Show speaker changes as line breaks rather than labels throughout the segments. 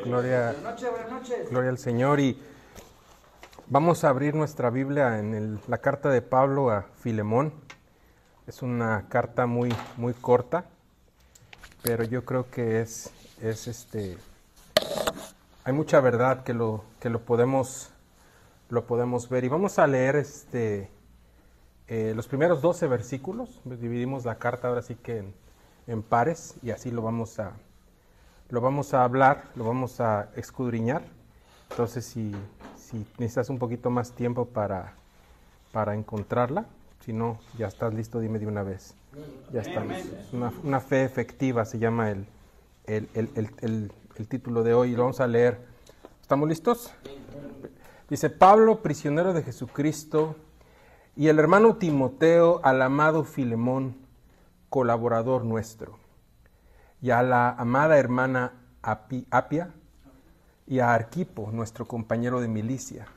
Gloria,
buenas noches.
gloria al Señor. Y vamos a abrir nuestra Biblia en la carta de Pablo a Filemón. Es una carta muy corta, pero yo creo que hay mucha verdad que lo podemos ver. Y vamos a leer los primeros 12 versículos. Dividimos la carta ahora sí que en pares, y así lo vamos a hablar, lo vamos a escudriñar. Entonces, si necesitas un poquito más tiempo para encontrarla, si no, ya estás listo, dime de una vez. Ya estamos. Una fe efectiva se llama el título de hoy, y lo vamos a leer. ¿Estamos listos? Dice: Pablo, prisionero de Jesucristo, y el hermano Timoteo, al amado Filemón, colaborador nuestro, y a la amada hermana Apia, y a Arquipo, nuestro compañero de milicia,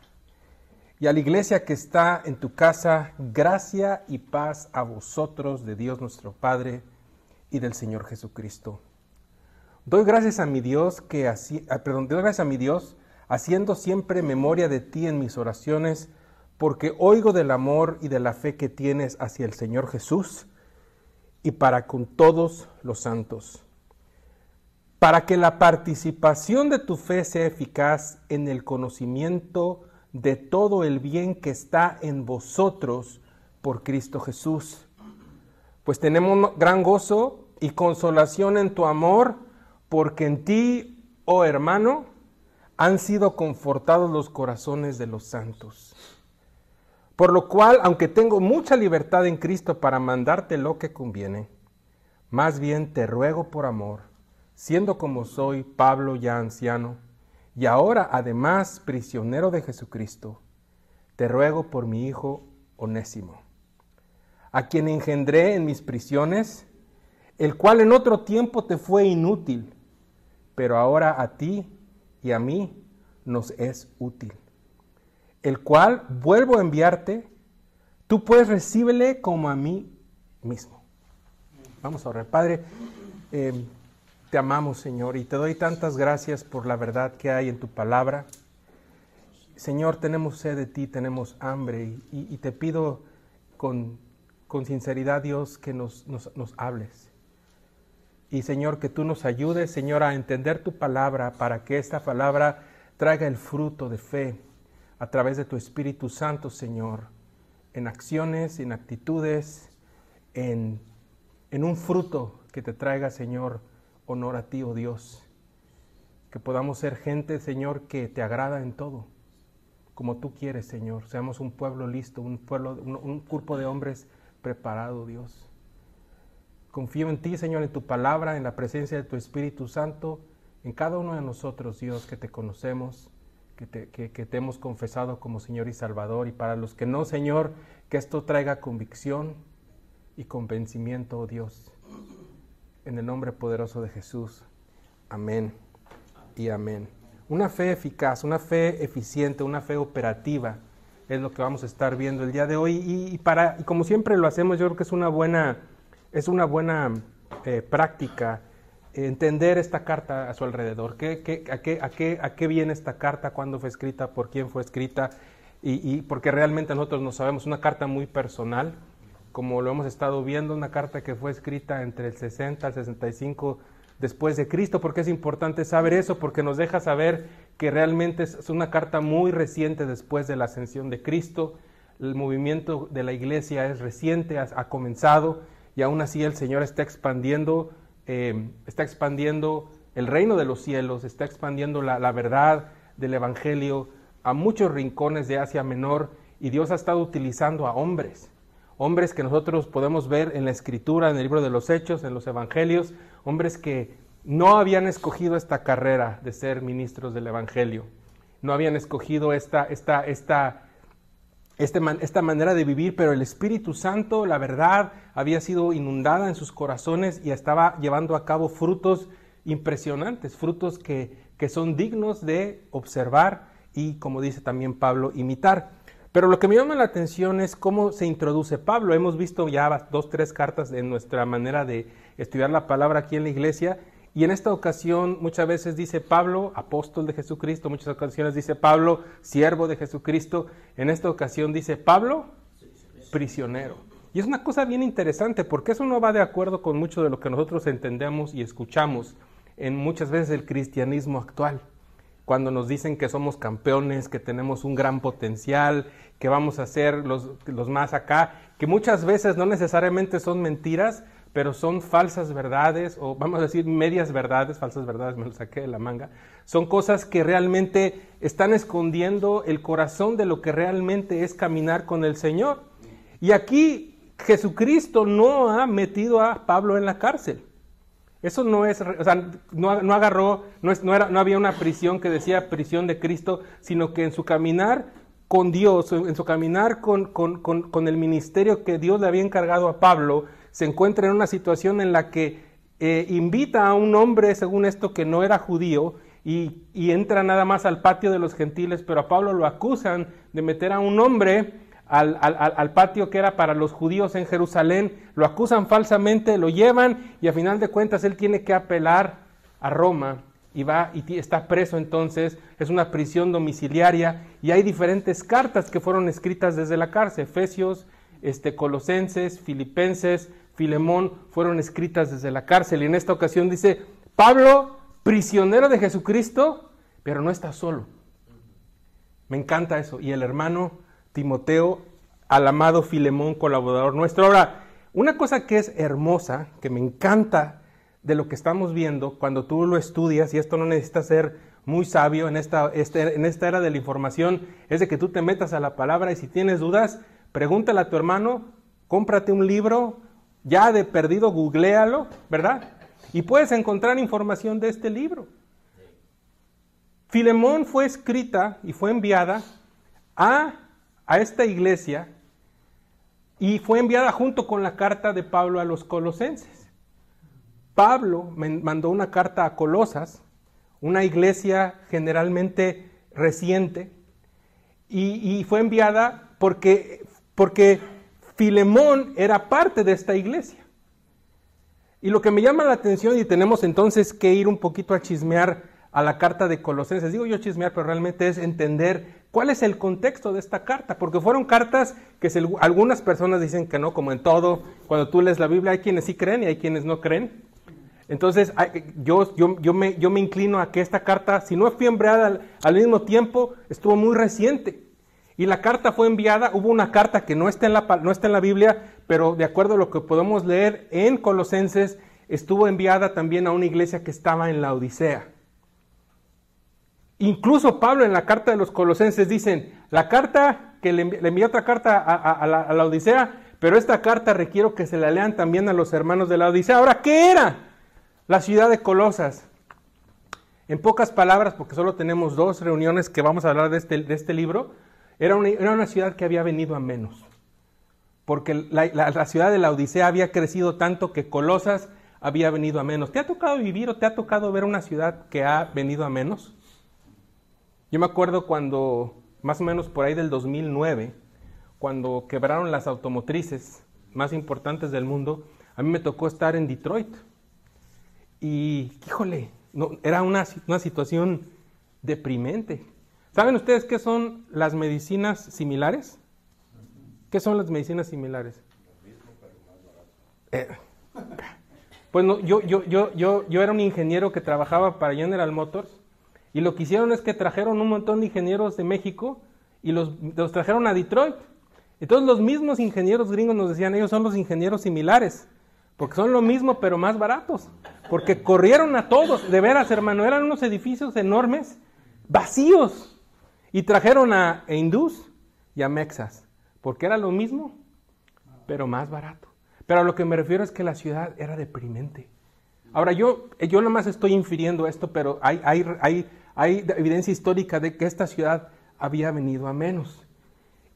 y a la iglesia que está en tu casa, gracia y paz a vosotros de Dios nuestro Padre y del Señor Jesucristo. Doy gracias a mi Dios haciendo siempre memoria de ti en mis oraciones, porque oigo del amor y de la fe que tienes hacia el Señor Jesús y para con todos los santos, para que la participación de tu fe sea eficaz en el conocimiento de todo el bien que está en vosotros por Cristo Jesús. Pues tenemos gran gozo y consolación en tu amor, porque en ti, oh hermano, han sido confortados los corazones de los santos. Por lo cual, aunque tengo mucha libertad en Cristo para mandarte lo que conviene, más bien te ruego por amor, siendo como soy, Pablo ya anciano, y ahora además prisionero de Jesucristo, te ruego por mi hijo Onésimo, a quien engendré en mis prisiones, el cual en otro tiempo te fue inútil, pero ahora a ti y a mí nos es útil, el cual vuelvo a enviarte, tú pues recíbele como a mí mismo. Vamos a orar. Padre, te amamos, Señor, y te doy tantas gracias por la verdad que hay en tu palabra. Señor, tenemos sed de ti, tenemos hambre, y te pido con sinceridad, Dios, que nos hables. Y, Señor, que tú nos ayudes, Señor, a entender tu palabra, para que esta palabra traiga el fruto de fe a través de tu Espíritu Santo, Señor, en acciones, en actitudes, en un fruto que te traiga, Señor, honor a ti, oh Dios. Que podamos ser gente, Señor, que te agrada en todo, como tú quieres, Señor. Seamos un pueblo listo, un cuerpo de hombres preparado, Dios. Confío en ti, Señor, en tu palabra, en la presencia de tu Espíritu Santo, en cada uno de nosotros, Dios, que te conocemos, que te hemos confesado como Señor y Salvador. Y para los que no, Señor, que esto traiga convicción y convencimiento, oh Dios. En el nombre poderoso de Jesús. Amén y amén. Una fe eficaz, una fe eficiente, una fe operativa es lo que vamos a estar viendo el día de hoy. Y como siempre lo hacemos, yo creo que es una buena práctica entender esta carta a su alrededor. ¿A qué viene esta carta? ¿Cuándo fue escrita? ¿Por quién fue escrita? Y porque realmente nosotros no sabemos. Una carta muy personal, como lo hemos estado viendo, una carta que fue escrita entre el 60 al 65 después de Cristo. ¿Por qué es importante saber eso? Porque nos deja saber que realmente es una carta muy reciente después de la ascensión de Cristo. El movimiento de la iglesia es reciente, ha comenzado, y aún así el Señor está expandiendo el reino de los cielos, está expandiendo la verdad del Evangelio a muchos rincones de Asia Menor, y Dios ha estado utilizando a hombres que nosotros podemos ver en la Escritura, en el libro de los Hechos, en los Evangelios, hombres que no habían escogido esta carrera de ser ministros del Evangelio, no habían escogido esta manera de vivir, pero el Espíritu Santo, la verdad, había sido inundada en sus corazones y estaba llevando a cabo frutos impresionantes, frutos que son dignos de observar y, como dice también Pablo, imitar. Pero lo que me llama la atención es cómo se introduce Pablo. Hemos visto ya 2, 3 cartas en nuestra manera de estudiar la palabra aquí en la iglesia, Y en esta ocasión muchas veces dice Pablo, apóstol de Jesucristo, muchas ocasiones dice Pablo, siervo de Jesucristo. En esta ocasión dice Pablo, prisionero. Y es una cosa bien interesante porque eso no va de acuerdo con mucho de lo que nosotros entendemos y escuchamos en muchas veces el cristianismo actual. Cuando nos dicen que somos campeones, que tenemos un gran potencial, que vamos a ser los más acá, que muchas veces no necesariamente son mentiras, pero son falsas verdades, o vamos a decir medias verdades, falsas verdades, me lo saqué de la manga. Son cosas que realmente están escondiendo el corazón de lo que realmente es caminar con el Señor. Y aquí Jesucristo no ha metido a Pablo en la cárcel. Eso no es, o sea, no agarró, no había una prisión que decía prisión de Cristo, sino que en su caminar con Dios, en su caminar con el ministerio que Dios le había encargado a Pablo, se encuentra en una situación en la que invita a un hombre, según esto, que no era judío, y entra nada más al patio de los gentiles, pero a Pablo lo acusan de meter a un hombre al patio que era para los judíos en Jerusalén, lo acusan falsamente, lo llevan y a final de cuentas él tiene que apelar a Roma y va y está preso. Entonces es una prisión domiciliaria y hay diferentes cartas que fueron escritas desde la cárcel. Efesios, Colosenses, Filipenses, Filemón fueron escritas desde la cárcel y en esta ocasión dice Pablo, prisionero de Jesucristo, pero no está solo. Me encanta eso. Y el hermano Timoteo, al amado Filemón, colaborador nuestro. Ahora, una cosa que es hermosa, que me encanta de lo que estamos viendo, cuando tú lo estudias, y esto no necesita ser muy sabio en esta era de la información, es de que tú te metas a la palabra y si tienes dudas, pregúntale a tu hermano, cómprate un libro, ya de perdido, googléalo, ¿verdad? Y puedes encontrar información de este libro. Filemón fue escrita y fue enviada a esta iglesia y fue enviada junto con la carta de Pablo a los colosenses. Pablo mandó una carta a Colosas, una iglesia generalmente reciente, y fue enviada porque Filemón era parte de esta iglesia. Y lo que me llama la atención, y tenemos entonces que ir un poquito a chismear a la carta de Colosenses, digo yo chismear, pero realmente es entender cuál es el contexto de esta carta, porque fueron cartas que algunas personas dicen que no, como en todo, cuando tú lees la Biblia hay quienes sí creen y hay quienes no creen. Entonces yo me inclino a que esta carta, si no fue enviada al mismo tiempo, estuvo muy reciente. Y la carta fue enviada, hubo una carta que no está en la Biblia, pero de acuerdo a lo que podemos leer en Colosenses, estuvo enviada también a una iglesia que estaba en la Odisea. Incluso Pablo en la carta de los Colosenses dicen, la carta que le envió otra carta a la Odisea, pero esta carta requiero que se la lean también a los hermanos de la Odisea. Ahora, ¿qué era la ciudad de Colosas? En pocas palabras, porque solo tenemos 2 reuniones que vamos a hablar de este libro, era una ciudad que había venido a menos. Porque la ciudad de la Odisea había crecido tanto que Colosas había venido a menos. ¿Te ha tocado vivir o te ha tocado ver una ciudad que ha venido a menos? Yo me acuerdo cuando, más o menos por ahí del 2009, cuando quebraron las automotrices más importantes del mundo, a mí me tocó estar en Detroit. Y, híjole, no, era una situación deprimente. ¿Saben ustedes qué son las medicinas similares? ¿Qué son las medicinas similares? Pues no, yo era un ingeniero que trabajaba para General Motors. Y lo que hicieron es que trajeron un montón de ingenieros de México y los trajeron a Detroit. Entonces los mismos ingenieros gringos nos decían, ellos son los ingenieros similares, porque son lo mismo pero más baratos. Porque corrieron a todos, de veras hermano, eran unos edificios enormes, vacíos. Y trajeron a Indus y a Mexas, porque era lo mismo, pero más barato. Pero a lo que me refiero es que la ciudad era deprimente. Ahora yo nada más estoy infiriendo esto, pero hay evidencia histórica de que esta ciudad había venido a menos.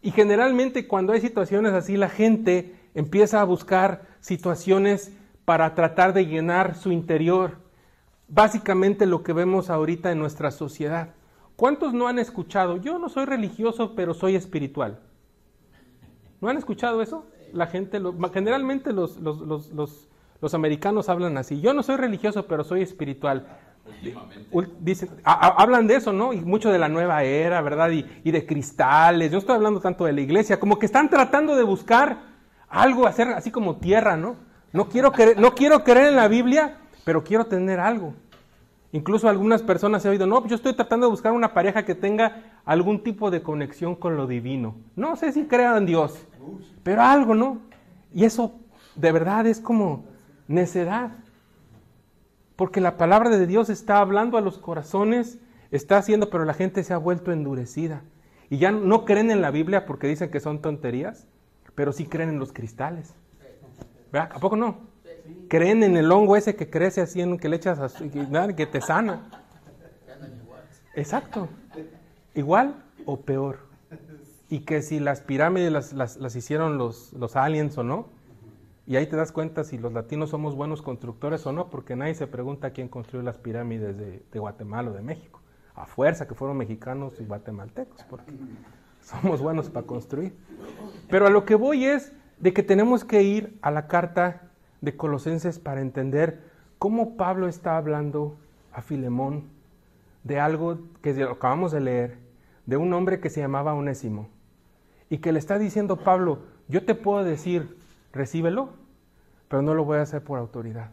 Y generalmente cuando hay situaciones así, la gente empieza a buscar situaciones para tratar de llenar su interior. Básicamente lo que vemos ahorita en nuestra sociedad. ¿Cuántos no han escuchado? Yo no soy religioso, pero soy espiritual. ¿No han escuchado eso? La gente, generalmente los Los americanos hablan así. Yo no soy religioso, pero soy espiritual. Dicen, hablan de eso, ¿no? Y mucho de la nueva era, ¿verdad? Y de cristales. Yo estoy hablando tanto de la iglesia, como que están tratando de buscar algo, hacer así como tierra, ¿no? No quiero creer en la Biblia, pero quiero tener algo. Incluso algunas personas he oído, no, yo estoy tratando de buscar una pareja que tenga algún tipo de conexión con lo divino. No sé si crean en Dios, pero algo, ¿no? Y eso de verdad es como necedad. Porque la palabra de Dios está hablando a los corazones, está haciendo, pero la gente se ha vuelto endurecida. Y ya no creen en la Biblia porque dicen que son tonterías, pero sí creen en los cristales. ¿Verdad? ¿A poco no? Creen en el hongo ese que crece así, en que le echas que te sana. Exacto. Igual o peor. Y que si las pirámides las hicieron los aliens o no. Y ahí te das cuenta si los latinos somos buenos constructores o no, porque nadie se pregunta quién construyó las pirámides de Guatemala o de México. A fuerza que fueron mexicanos y guatemaltecos, porque somos buenos para construir. Pero a lo que voy es de que tenemos que ir a la carta de Colosenses para entender cómo Pablo está hablando a Filemón de algo que acabamos de leer, de un hombre que se llamaba Onésimo, y que le está diciendo Pablo, yo te puedo decir, recíbelo, pero no lo voy a hacer por autoridad.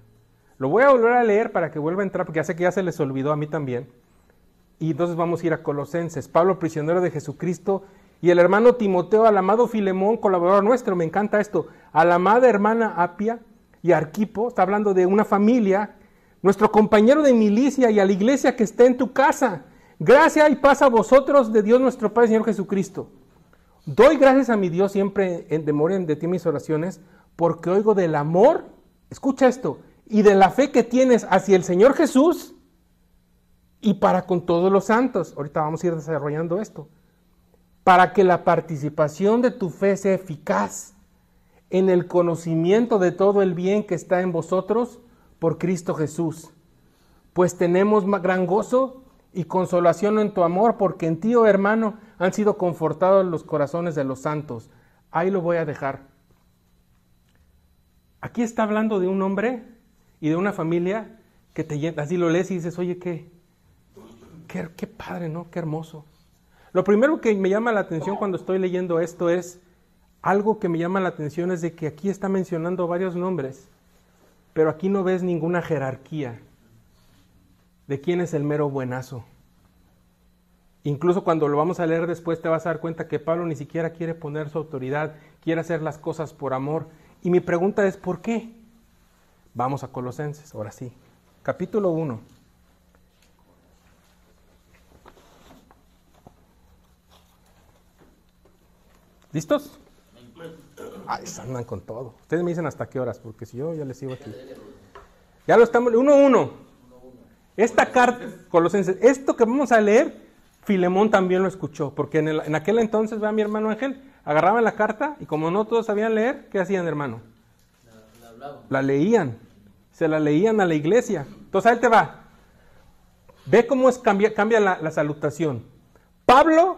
Lo voy a volver a leer para que vuelva a entrar, porque ya sé que ya se les olvidó a mí también. Y entonces vamos a ir a Colosenses. Pablo, prisionero de Jesucristo, y el hermano Timoteo, al amado Filemón, colaborador nuestro, me encanta esto, a la amada hermana Apia y Arquipo, está hablando de una familia, nuestro compañero de milicia y a la iglesia que está en tu casa. Gracia y paz a vosotros de Dios nuestro Padre, Señor Jesucristo. Doy gracias a mi Dios siempre en memoria de ti en mis oraciones, porque oigo del amor, escucha esto, y de la fe que tienes hacia el Señor Jesús y para con todos los santos. Ahorita vamos a ir desarrollando esto. Para que la participación de tu fe sea eficaz en el conocimiento de todo el bien que está en vosotros por Cristo Jesús. Pues tenemos gran gozo y consolación en tu amor, porque en ti, oh hermano, han sido confortados los corazones de los santos. Ahí lo voy a dejar. Aquí está hablando de un hombre y de una familia que te llena, así lo lees y dices, oye, qué padre, ¿no? Qué hermoso. Lo primero que me llama la atención cuando estoy leyendo esto es, algo que me llama la atención es de que aquí está mencionando varios nombres, pero aquí no ves ninguna jerarquía de quién es el mero buenazo. Incluso cuando lo vamos a leer después te vas a dar cuenta que Pablo ni siquiera quiere poner su autoridad, quiere hacer las cosas por amor. Y mi pregunta es, ¿por qué? Vamos a Colosenses, ahora sí. Capítulo 1. ¿Listos? Ay, andan con todo. Ustedes me dicen hasta qué horas, porque si yo ya les sigo aquí. Ya lo estamos, 1:1. Esta carta, Colosenses, esto que vamos a leer, Filemón también lo escuchó, porque en aquel entonces, vea mi hermano Ángel, agarraban la carta y como no todos sabían leer, ¿qué hacían, hermano? La leían, se la leían a la iglesia. Entonces ahí te va. Ve cómo cambia la salutación. Pablo,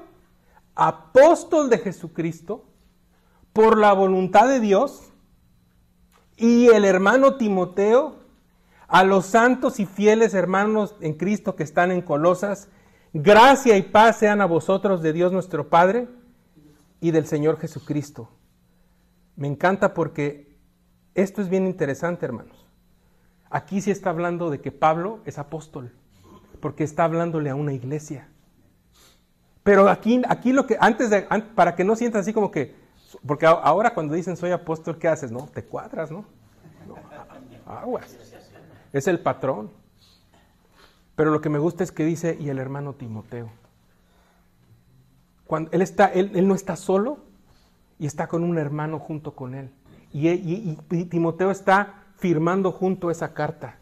apóstol de Jesucristo, por la voluntad de Dios, y el hermano Timoteo, a los santos y fieles hermanos en Cristo que están en Colosas, gracia y paz sean a vosotros de Dios nuestro Padre y del Señor Jesucristo. Me encanta porque esto es bien interesante, hermanos. Aquí sí está hablando de que Pablo es apóstol, porque está hablándole a una iglesia. Pero aquí lo que, para que no sientas así como que, porque ahora cuando dicen soy apóstol, ¿qué haces? No, te cuadras, ¿no? Aguas. Es el patrón. Pero lo que me gusta es que dice, y el hermano Timoteo. Cuando él no está solo y está con un hermano junto con él. Y Timoteo está firmando junto esa carta,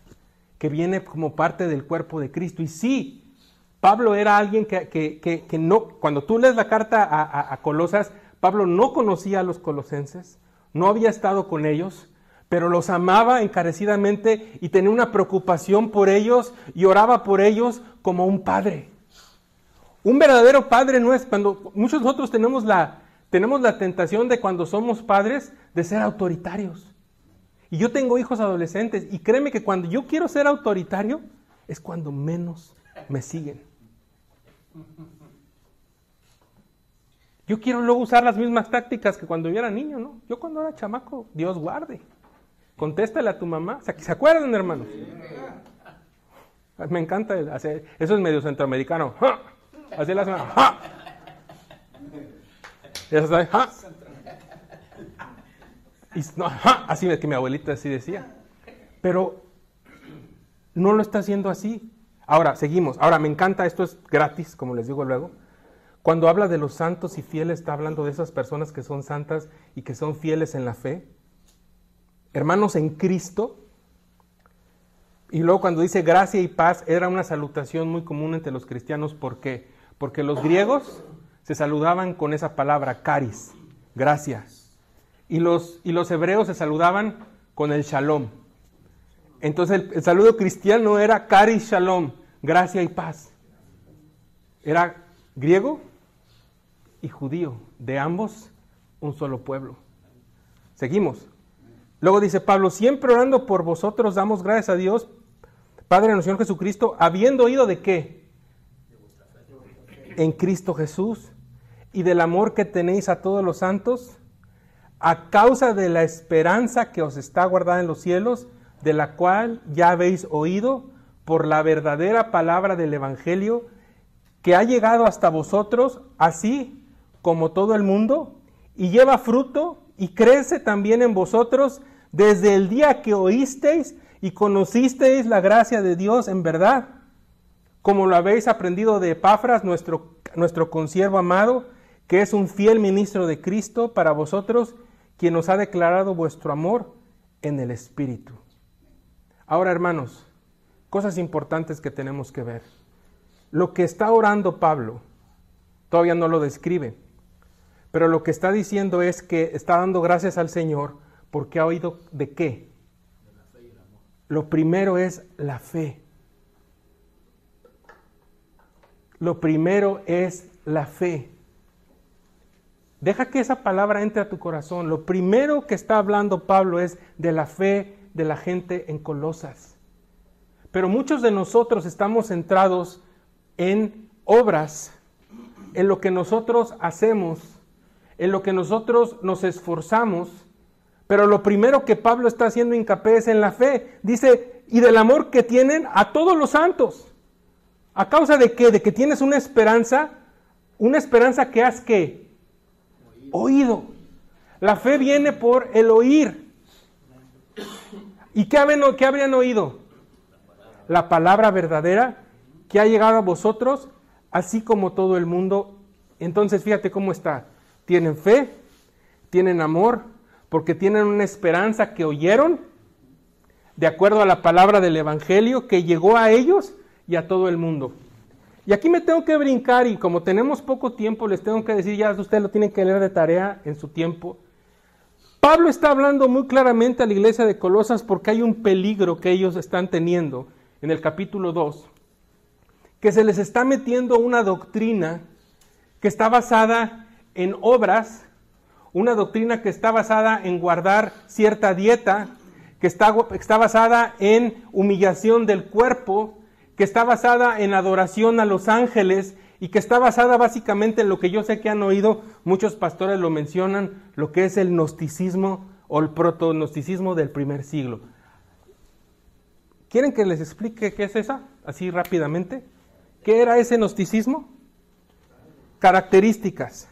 que viene como parte del cuerpo de Cristo. Y sí, Pablo era alguien que no, cuando tú lees la carta a Colosas, Pablo no conocía a los colosenses, no había estado con ellos, pero los amaba encarecidamente y tenía una preocupación por ellos y oraba por ellos como un padre. Un verdadero padre no es cuando muchos de nosotros tenemos la tentación de cuando somos padres de ser autoritarios Y yo tengo hijos adolescentes y créeme que cuando yo quiero ser autoritario es cuando menos me siguen. Yo quiero luego usar las mismas tácticas que cuando yo era niño, ¿no? Yo cuando era chamaco, Dios guarde. Contéstale a tu mamá. ¿Se acuerdan, hermanos? Me encanta hacer, eso es medio centroamericano. ¡Ja! Así la semana. ¡Ja! Eso sabe, ¡ja! Y, no, ¡ja! Así es que mi abuelita así decía. Pero no lo está haciendo así. Ahora, seguimos. Ahora, me encanta, esto es gratis, como les digo luego. Cuando habla de los santos y fieles, está hablando de esas personas que son santas y que son fieles en la fe. Hermanos en Cristo. Y luego cuando dice gracia y paz, era una salutación muy común entre los cristianos. ¿Por qué? Porque los griegos se saludaban con esa palabra, caris, gracia. Y los hebreos se saludaban con el shalom. Entonces el saludo cristiano era caris shalom, gracia y paz. Era griego y judío, de ambos un solo pueblo. Seguimos. Luego dice Pablo, siempre orando por vosotros damos gracias a Dios, Padre de nuestro Señor Jesucristo, habiendo oído de qué? En Cristo Jesús, y del amor que tenéis a todos los santos, a causa de la esperanza que os está guardada en los cielos, de la cual ya habéis oído por la verdadera palabra del Evangelio, que ha llegado hasta vosotros, así como todo el mundo, y lleva fruto, y crece también en vosotros, desde el día que oísteis y conocisteis la gracia de Dios en verdad, como lo habéis aprendido de Epafras, nuestro consiervo amado, que es un fiel ministro de Cristo para vosotros, quien os ha declarado vuestro amor en el Espíritu. Ahora, hermanos, cosas importantes que tenemos que ver. Lo que está orando Pablo, todavía no lo describe, pero lo que está diciendo es que está dando gracias al Señor porque ha oído ¿de qué? De la fe y el amor. Lo primero es la fe. Lo primero es la fe. Deja que esa palabra entre a tu corazón. Lo primero que está hablando Pablo es de la fe de la gente en Colosas. Pero muchos de nosotros estamos centrados en obras, en lo que nosotros hacemos, en lo que nosotros nos esforzamos, pero lo primero que Pablo está haciendo hincapié es en la fe. Dice, y del amor que tienen a todos los santos. ¿A causa de qué? De que tienes una esperanza que has ¿qué? Oído. La fe viene por el oír. ¿Y qué habrían oído? La palabra verdadera que ha llegado a vosotros, así como todo el mundo. Entonces fíjate cómo está. Tienen fe, tienen amor, porque tienen una esperanza que oyeron, de acuerdo a la palabra del Evangelio, que llegó a ellos y a todo el mundo. Y aquí me tengo que brincar, y como tenemos poco tiempo, les tengo que decir, ya ustedes lo tienen que leer de tarea en su tiempo. Pablo está hablando muy claramente a la iglesia de Colosas porque hay un peligro que ellos están teniendo en el capítulo 2, que se les está metiendo una doctrina que está basada en obras, una doctrina que está basada en guardar cierta dieta, que está basada en humillación del cuerpo, que está basada en adoración a los ángeles y que está basada básicamente en lo que yo sé que han oído, muchos pastores lo mencionan, lo que es el gnosticismo o el proto-gnosticismo del primer siglo. ¿Quieren que les explique qué es esa? Así rápidamente. ¿Qué era ese gnosticismo? Características.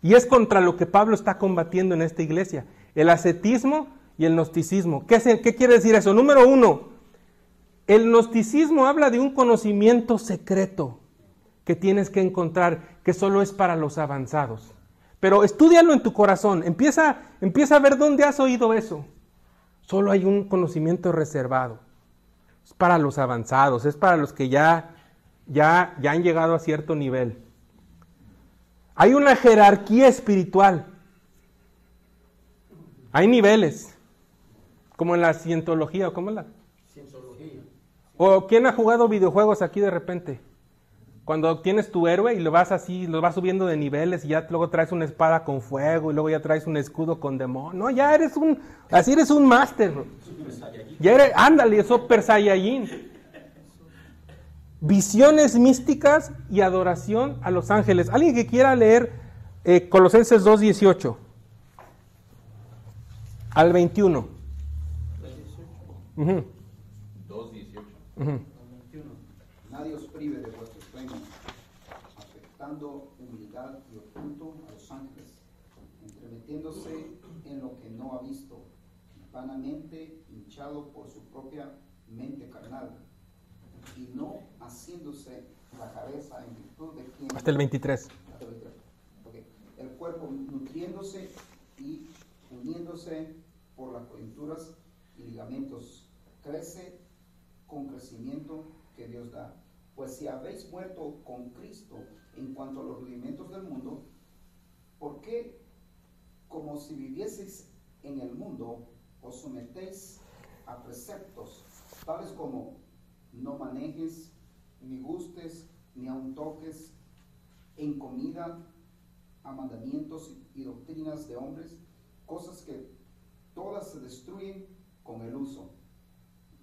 Y es contra lo que Pablo está combatiendo en esta iglesia. El ascetismo y el gnosticismo. ¿Qué quiere decir eso? Número 1, el gnosticismo habla de un conocimiento secreto que tienes que encontrar, que solo es para los avanzados. Pero estúdialo en tu corazón, empieza a ver dónde has oído eso. Solo hay un conocimiento reservado. Es para los avanzados, es para los que ya han llegado a cierto nivel. Hay una jerarquía espiritual. Hay niveles, como en la cientología, ¿o cómo es la? Cienciología. ¿O quién ha jugado videojuegos aquí de repente? Cuando tienes tu héroe y lo vas así, lo vas subiendo de niveles y ya luego traes una espada con fuego y luego ya traes un escudo con demonio. No, ya eres un máster. Ya eres, ándale, Super Saiyajin. Visiones místicas y adoración a los ángeles. ¿Alguien que quiera leer Colosenses 2:18 al 21?
2:18.
Nadie os prive de vuestro sueño, afectando humildad y oculto a los ángeles, entremetiéndose en lo que no ha visto, vanamente hinchado por su propia mente carnal, y no haciéndose la cabeza en virtud de quien...
Hasta el 23.
Okay. El cuerpo nutriéndose y uniéndose por las coyunturas y ligamentos, crece con crecimiento que Dios da. Pues si habéis muerto con Cristo en cuanto a los rudimentos del mundo, ¿por qué, como si vivieseis en el mundo, os sometéis a preceptos tales como no manejes, ni gustes, ni aun toques en comida a mandamientos y doctrinas de hombres, cosas que todas se destruyen con el uso?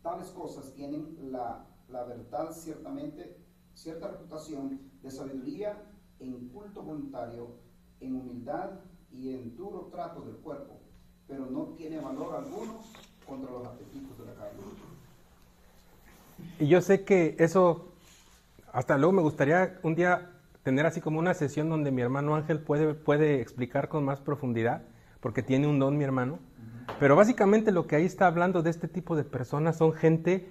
Tales cosas tienen la verdad cierta reputación de sabiduría en culto voluntario, en humildad y en duro trato del cuerpo, pero no tiene valor alguno contra los apetitos de la carne.
Y yo sé que eso, hasta luego me gustaría un día tener así como una sesión donde mi hermano Ángel puede explicar con más profundidad, porque tiene un don mi hermano. Pero básicamente lo que ahí está hablando de este tipo de personas son gente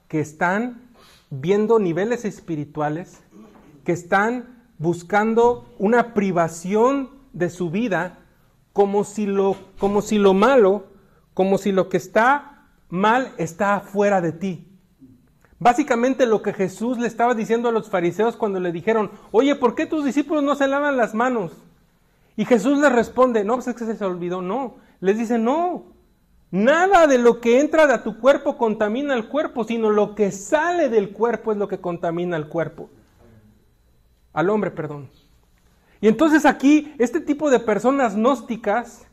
que están viendo niveles espirituales, que están buscando una privación de su vida como si lo malo, como si lo que está mal está afuera de ti. Básicamente lo que Jesús le estaba diciendo a los fariseos cuando le dijeron, oye, ¿por qué tus discípulos no se lavan las manos? Y Jesús les responde, no, pues es que se olvidó, no. Les dice, no, nada de lo que entra a tu cuerpo contamina el cuerpo, sino lo que sale del cuerpo es lo que contamina el cuerpo. Al hombre, perdón. Y entonces aquí, este tipo de personas gnósticas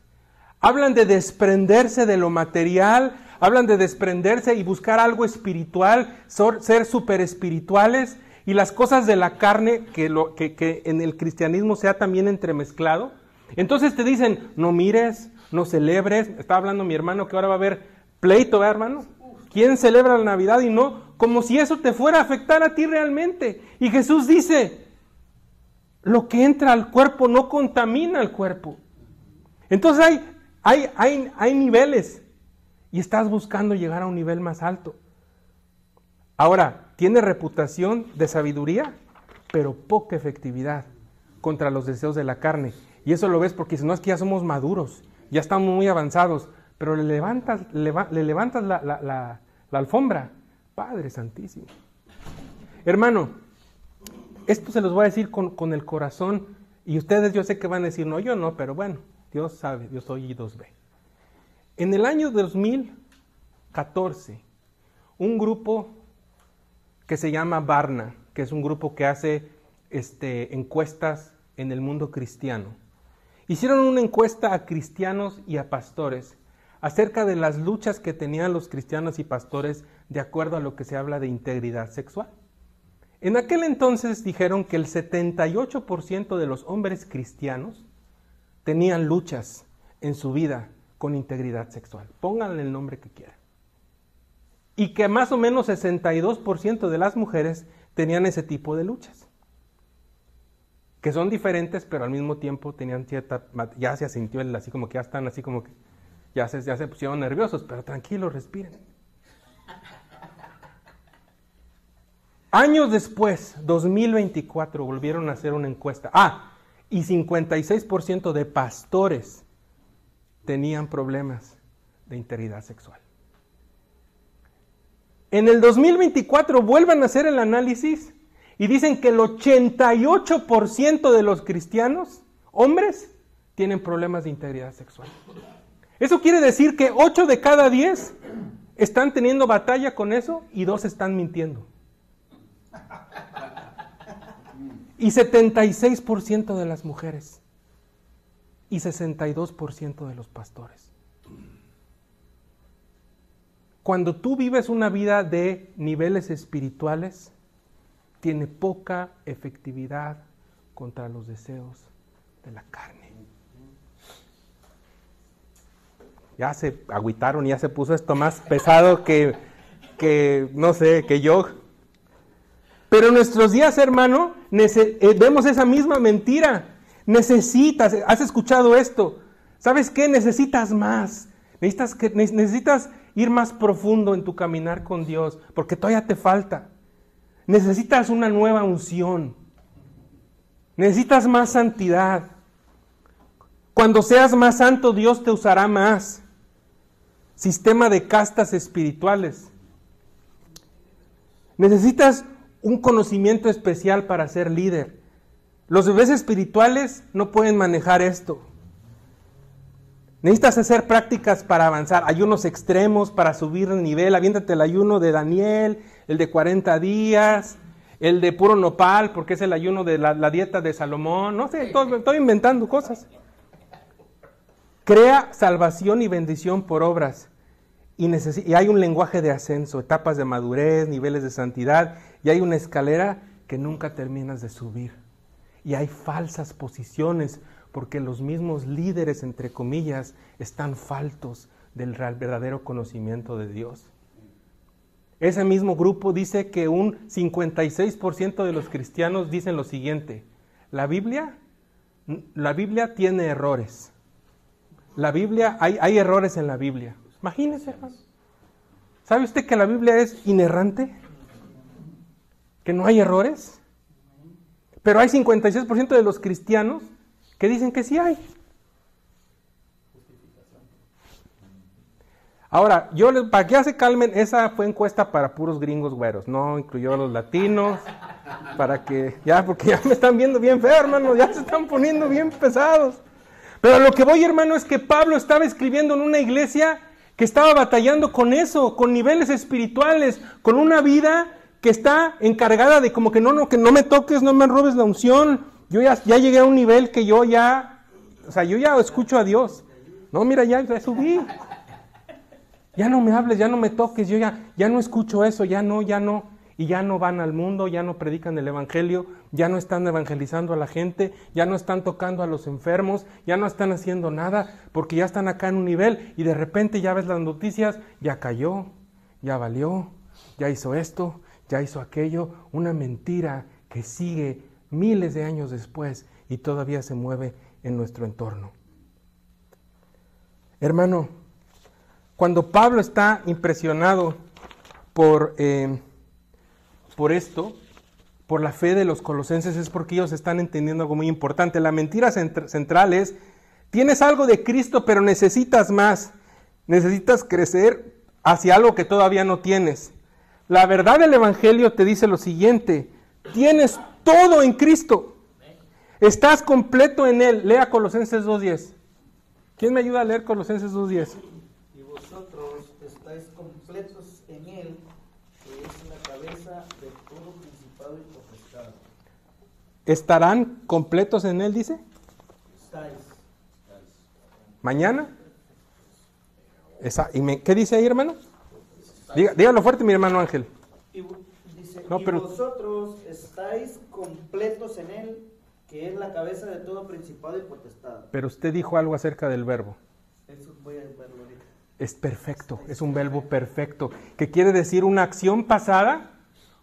hablan de desprenderse de lo material, hablan de desprenderse y buscar algo espiritual, ser súper espirituales, y las cosas de la carne, que en el cristianismo se ha también entremezclado. Entonces te dicen, no mires, no celebres. Estaba hablando mi hermano que ahora va a haber pleito, ¿verdad, hermano? ¿Quién celebra la Navidad y no? Como si eso te fuera a afectar a ti realmente. Y Jesús dice, lo que entra al cuerpo no contamina al cuerpo. Entonces hay niveles y estás buscando llegar a un nivel más alto. Ahora, tiene reputación de sabiduría, pero poca efectividad contra los deseos de la carne. Y eso lo ves porque si no es que ya somos maduros, ya estamos muy avanzados, pero le levantas la alfombra. Padre Santísimo. Hermano, esto se los voy a decir con el corazón, y ustedes yo sé que van a decir, no, yo no, pero bueno, Dios sabe, Dios oye y Dios ve. En el año 2014, un grupo que se llama Barna, que es un grupo que hace encuestas en el mundo cristiano, hicieron una encuesta a cristianos y a pastores acerca de las luchas que tenían los cristianos y pastores de acuerdo a lo que se habla de integridad sexual. En aquel entonces dijeron que el 78% de los hombres cristianos tenían luchas en su vida con integridad sexual. Pónganle el nombre que quieran. Y que más o menos 62% de las mujeres tenían ese tipo de luchas. Que son diferentes, pero al mismo tiempo tenían cierta... Ya se asintió así como que ya están así como que... Ya se pusieron nerviosos, pero tranquilos, respiren. Años después, 2024, volvieron a hacer una encuesta. Y 56% de pastores tenían problemas de integridad sexual. En el 2024 vuelven a hacer el análisis y dicen que el 88% de los cristianos, hombres, tienen problemas de integridad sexual. Eso quiere decir que 8 de cada 10 están teniendo batalla con eso y 2 están mintiendo. y 76% de las mujeres, y 62% de los pastores. Cuando tú vives una vida de niveles espirituales, tiene poca efectividad contra los deseos de la carne. Ya se agüitaron, ya se puso esto más pesado que no sé, que yo. Pero en nuestros días, hermano, vemos esa misma mentira. Necesitas, ¿has escuchado esto? ¿Sabes qué? Necesitas más. Necesitas ir más profundo en tu caminar con Dios, porque todavía te falta. Necesitas una nueva unción. Necesitas más santidad. Cuando seas más santo, Dios te usará más. Sistema de castas espirituales. Necesitas un conocimiento especial para ser líder. Los bebés espirituales no pueden manejar esto. Necesitas hacer prácticas para avanzar, ayunos extremos para subir de nivel. Aviéntate el ayuno de Daniel, el de 40 días, el de puro nopal, porque es el ayuno de la dieta de Salomón. No sé, estoy inventando cosas. Crea salvación y bendición por obras. Y hay un lenguaje de ascenso, etapas de madurez, niveles de santidad, y hay una escalera que nunca terminas de subir. Y hay falsas posiciones, porque los mismos líderes, entre comillas, están faltos del verdadero conocimiento de Dios. Ese mismo grupo dice que un 56% de los cristianos dicen lo siguiente: la Biblia tiene errores. Hay errores en la Biblia. Imagínese, hermano. ¿Sabe usted que la Biblia es inerrante? ¿Que no hay errores? Pero hay 56% de los cristianos que dicen que sí hay. Ahora, para que ya se calmen, esa fue encuesta para puros gringos güeros, no incluyó a los latinos, porque ya me están viendo bien feo, hermano, ya se están poniendo bien pesados. Pero a lo que voy, hermano, es que Pablo estaba escribiendo en una iglesia que estaba batallando con eso, con niveles espirituales, con una vida que está encargada de como que no me toques, no me robes la unción. Yo ya llegué a un nivel que yo ya escucho a Dios. No, mira, ya subí. Ya no me hables, ya no me toques, yo ya no escucho eso, ya no. Y ya no van al mundo, ya no predican el evangelio, ya no están evangelizando a la gente, ya no están tocando a los enfermos, ya no están haciendo nada, porque ya están acá en un nivel y de repente ya ves las noticias, ya cayó, ya valió, ya hizo esto, ya hizo aquello, una mentira que sigue miles de años después y todavía se mueve en nuestro entorno. Hermano, cuando Pablo está impresionado por esto, por la fe de los colosenses, es porque ellos están entendiendo algo muy importante. La mentira central es: tienes algo de Cristo, pero necesitas más. Necesitas crecer hacia algo que todavía no tienes. La verdad del Evangelio te dice lo siguiente: tienes todo en Cristo. Estás completo en Él. Lea Colosenses 2:10. ¿Quién me ayuda a leer Colosenses 2:10?
Y vosotros estáis completos en Él, que es la cabeza de todo principado y potestad.
¿Estarán completos en Él, dice?
Estáis.
¿Mañana? ¿Qué dice ahí, hermano? Dígalo fuerte, mi hermano Ángel.
Dice,
No, pero...
vosotros estáis completos en Él, que es la cabeza de todo principado y potestad.
Pero usted dijo algo acerca del verbo.
Eso voy a verlo ahorita.
Es perfecto, es un verbo perfecto, que quiere decir una acción pasada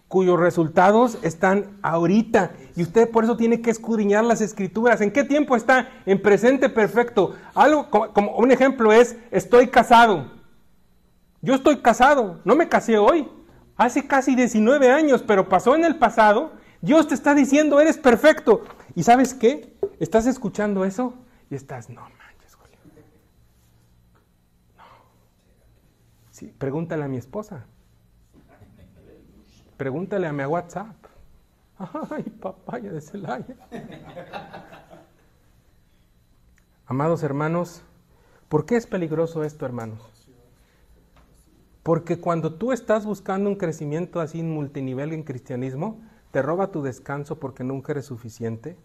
cuyos resultados están ahorita. Y usted por eso tiene que escudriñar las Escrituras. ¿En qué tiempo está? En presente perfecto. Algo como un ejemplo es: estoy casado. Yo estoy casado, no me casé hoy. Hace casi 19 años, pero pasó en el pasado. Dios te está diciendo: eres perfecto. ¿Y sabes qué? Estás escuchando eso y estás: no manches, Julio. No. Sí, pregúntale a mi esposa. Pregúntale a mi WhatsApp. Ay, papaya de Celaya. Amados hermanos, ¿por qué es peligroso esto, hermanos? Porque cuando tú estás buscando un crecimiento así multinivel en cristianismo, ¿Te roba tu descanso porque nunca eres suficiente?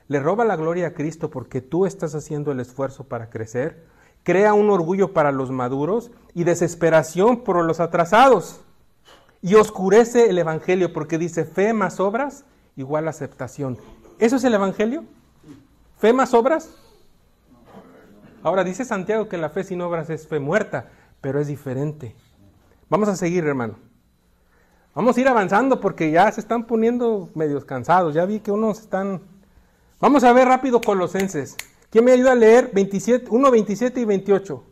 ¿Le roba la gloria a Cristo porque tú estás haciendo el esfuerzo para crecer? Crea un orgullo para los maduros y desesperación por los atrasados. Y oscurece el evangelio porque dice fe más obras igual aceptación. ¿Eso es el evangelio? ¿Fe más obras? Ahora dice Santiago que la fe sin obras es fe muerta, pero es diferente. Vamos a seguir, hermano. Vamos a ir avanzando porque ya se están poniendo medios cansados. Ya vi que unos están... Vamos a ver rápido Colosenses. ¿Quién me ayuda a leer 1, 27 y 28?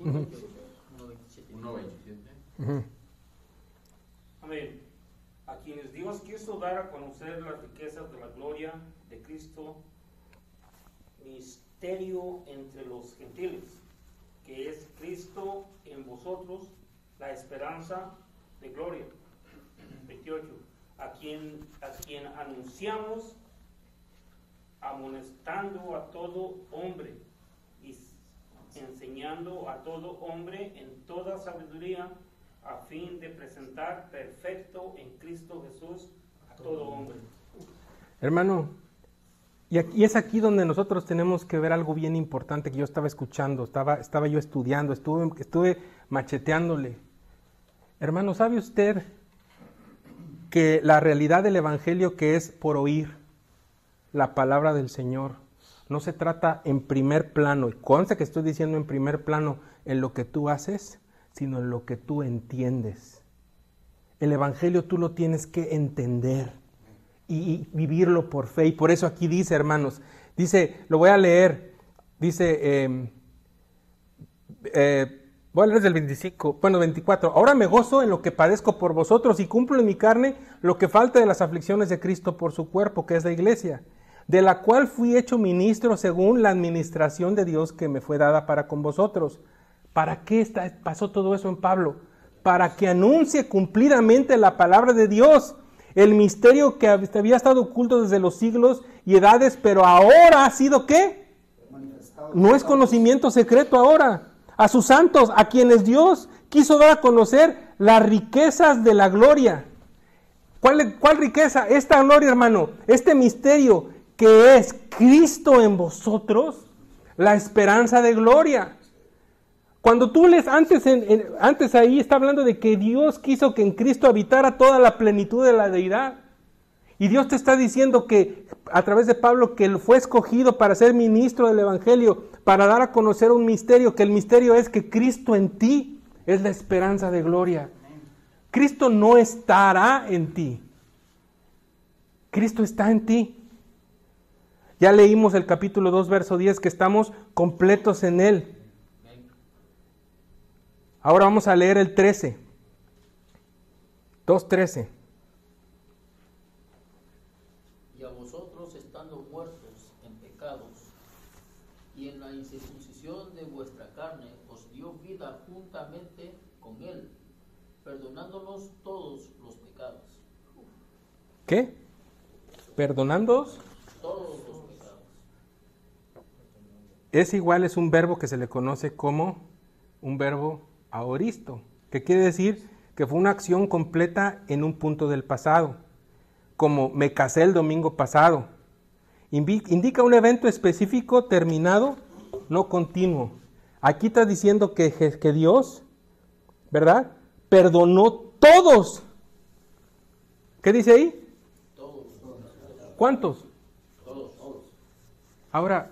Uh-huh.
1:27. Amén. A quienes Dios quiso dar a conocer las riquezas de la gloria de Cristo, misterio entre los gentiles, que es Cristo en vosotros, la esperanza de gloria. 28. A quien anunciamos, amonestando a todo hombre y enseñando a todo hombre en toda sabiduría, a fin de presentar perfecto en Cristo Jesús a todo hombre.
Hermano, y es aquí donde nosotros tenemos que ver algo bien importante que yo estaba escuchando, estaba yo estudiando, estuve macheteándole. Hermano, ¿sabe usted que la realidad del evangelio, que es por oír la palabra del Señor, no se trata en primer plano, y conste que estoy diciendo en primer plano en lo que tú haces, sino en lo que tú entiendes? El evangelio tú lo tienes que entender y vivirlo por fe. Y por eso aquí dice, hermanos, dice, lo voy a leer, dice, voy a leer desde el 24. Ahora me gozo en lo que padezco por vosotros y cumplo en mi carne lo que falta de las aflicciones de Cristo por su cuerpo, que es la iglesia, de la cual fui hecho ministro según la administración de Dios que me fue dada para con vosotros. ¿Para qué pasó todo eso en Pablo? Para que anuncie cumplidamente la palabra de Dios, el misterio que había estado oculto desde los siglos y edades, pero ahora ha sido ¿qué? No es conocimiento secreto ahora. A sus santos, a quienes Dios quiso dar a conocer las riquezas de la gloria. ¿Cuál riqueza? Esta gloria, hermano, este misterio que es Cristo en vosotros, la esperanza de gloria. Cuando tú lees antes ahí está hablando de que Dios quiso que en Cristo habitara toda la plenitud de la deidad. Y Dios te está diciendo que a través de Pablo que él fue escogido para ser ministro del evangelio, para dar a conocer un misterio, que el misterio es que Cristo en ti es la esperanza de gloria. Cristo no estará en ti. Cristo está en ti. Ya leímos el capítulo 2, verso 10, que estamos completos en Él. Ahora vamos a leer el 13. 2:13.
Y a vosotros, estando muertos en pecados y en la incircuncisión de vuestra carne, os dio vida juntamente con Él, perdonándonos todos los pecados.
¿Qué? ¿Perdonándoos?
Todos los pecados.
Es un verbo que se le conoce como un verbo aoristo, que quiere decir que fue una acción completa en un punto del pasado, como me casé el domingo pasado. Indica un evento específico terminado, no continuo. Aquí está diciendo que Dios, ¿verdad?, perdonó todos. ¿Qué dice ahí?
Todos.
¿Cuántos?
Todos.
Ahora,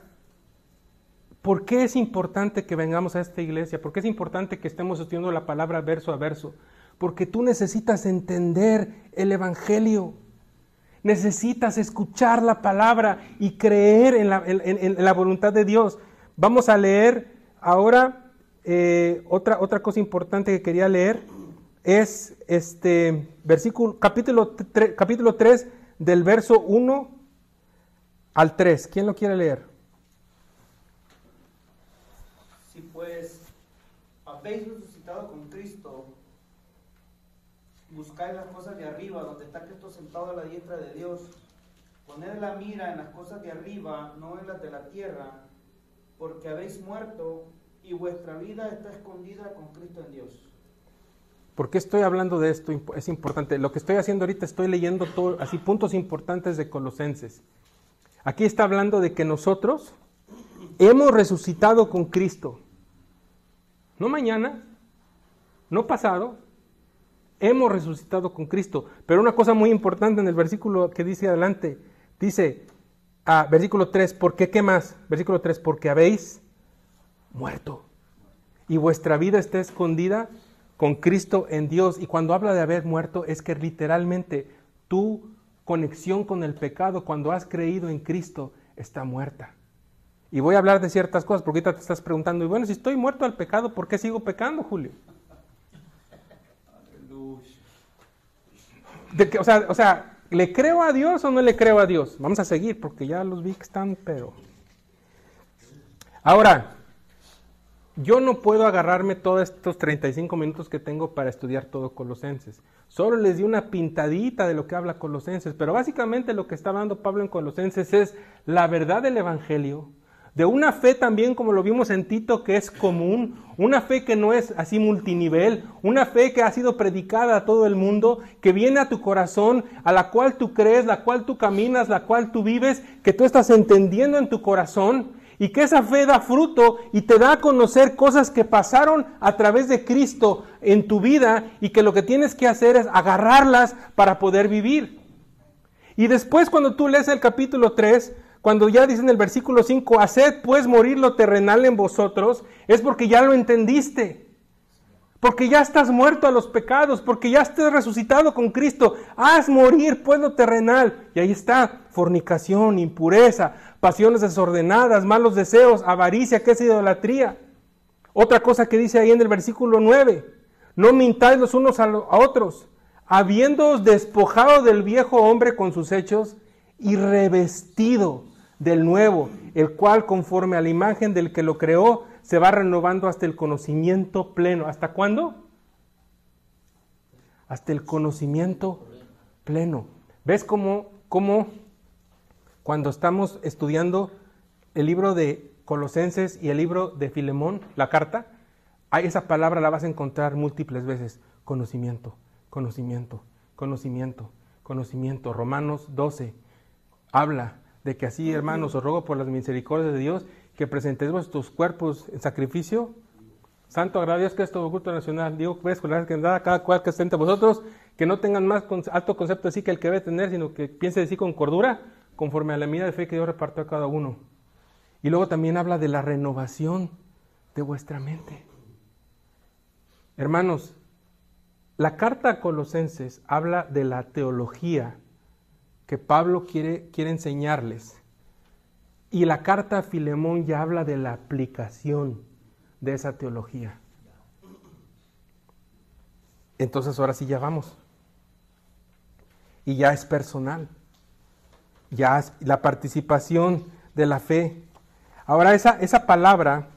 ¿por qué es importante que vengamos a esta iglesia? ¿Por qué es importante que estemos estudiando la palabra verso a verso? Porque tú necesitas entender el evangelio. Necesitas escuchar la palabra y creer en la voluntad de Dios. Vamos a leer ahora otra cosa importante que quería leer. Es capítulo 3 del verso 1 al 3. ¿Quién lo quiere leer?
Si pues habéis resucitado con Cristo, buscáis las cosas de arriba, donde está Cristo sentado a la diestra de Dios. Poned la mira en las cosas de arriba, no en las de la tierra, porque habéis muerto y vuestra vida está escondida con Cristo en Dios.
¿Por qué estoy hablando de esto? Es importante. Lo que estoy haciendo ahorita, estoy leyendo todo, así puntos importantes de Colosenses. Aquí está hablando de que nosotros hemos resucitado con Cristo. No mañana, no pasado, hemos resucitado con Cristo. Pero una cosa muy importante en el versículo que dice adelante, dice, versículo 3, ¿por qué? ¿Qué más? Versículo 3, porque habéis muerto y vuestra vida está escondida con Cristo en Dios. Y cuando habla de haber muerto, es que literalmente tu conexión con el pecado, cuando has creído en Cristo, está muerta. Y voy a hablar de ciertas cosas, porque ahorita te estás preguntando, y bueno, si estoy muerto al pecado, ¿por qué sigo pecando, Julio? O sea, ¿le creo a Dios o no le creo a Dios? Vamos a seguir, porque ya los vi que están, pero... Ahora, yo no puedo agarrarme todos estos 35 minutos que tengo para estudiar todo Colosenses. Solo les di una pintadita de lo que habla Colosenses, pero básicamente lo que está hablando Pablo en Colosenses es la verdad del Evangelio, de una fe también como lo vimos en Tito que es común, una fe que no es así multinivel, una fe que ha sido predicada a todo el mundo, que viene a tu corazón, a la cual tú crees, la cual tú caminas, la cual tú vives, que tú estás entendiendo en tu corazón. Y que esa fe da fruto y te da a conocer cosas que pasaron a través de Cristo en tu vida y que lo que tienes que hacer es agarrarlas para poder vivir. Y después cuando tú lees el capítulo 3, cuando ya dice en el versículo 5, haced pues morir lo terrenal en vosotros, es porque ya lo entendiste. Porque ya estás muerto a los pecados, porque ya estás resucitado con Cristo. Haz morir pues lo terrenal. Y ahí está, fornicación, impureza, pasiones desordenadas, malos deseos, avaricia, que es idolatría. Otra cosa que dice ahí en el versículo 9, no mintáis los unos a otros, habiéndoos despojado del viejo hombre con sus hechos y revestido del nuevo, el cual conforme a la imagen del que lo creó, se va renovando hasta el conocimiento pleno. ¿Hasta cuándo? Hasta el conocimiento pleno. ¿Ves cómo cuando estamos estudiando el libro de Colosenses y el libro de Filemón, la carta, esa palabra la vas a encontrar múltiples veces? Conocimiento, conocimiento, conocimiento, conocimiento. Romanos 12 habla de que así, hermanos, os ruego por las misericordias de Dios que presentéis vuestros cuerpos en sacrificio santo, agradable a Dios, que es todo culto nacional. Digo, pues, con la que da cada cual que esté entre vosotros, que no tengan más alto concepto de sí que el que debe tener, sino que piense de sí con cordura, conforme a la medida de fe que Dios repartió a cada uno. Y luego también habla de la renovación de vuestra mente. Hermanos, la carta a Colosenses habla de la teología que Pablo quiere enseñarles. Y la carta a Filemón ya habla de la aplicación de esa teología. Entonces ahora sí ya vamos. Y ya es personal. Ya es la participación de la fe. Ahora esa palabra